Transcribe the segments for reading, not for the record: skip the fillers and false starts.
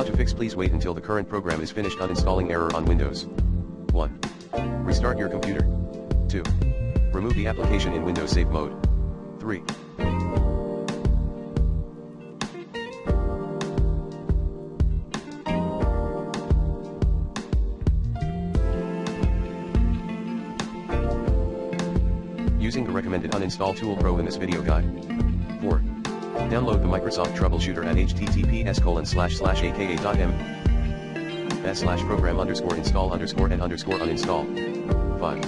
How to fix? Please wait until the current program is finished. Uninstalling error on Windows. 1. Restart your computer. 2. Remove the application in Windows Safe Mode. 3. Using the recommended Uninstall Tool Pro in this video guide. 4. Download the Microsoft Troubleshooter at https://aka.ms/program_install_and_uninstall. 5.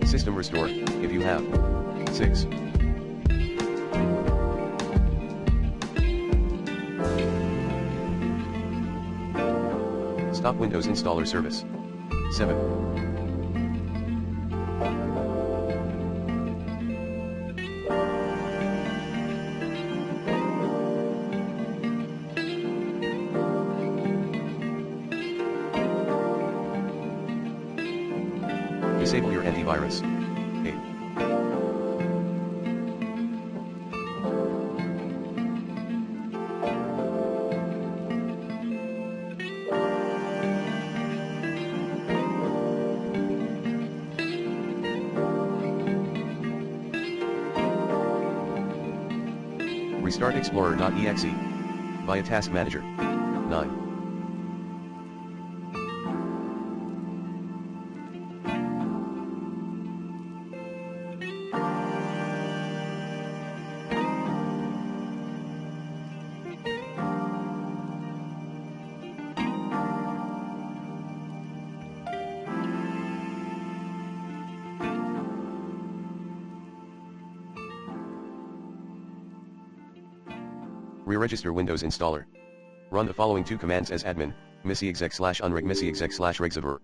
System restore, if you have. 6. Stop Windows installer service. 7. Disable your antivirus. 8. Restart Explorer.exe via Task Manager. 9. Re-register Windows installer. Run the following 2 commands as admin: misexec/unrig misexec/regserver.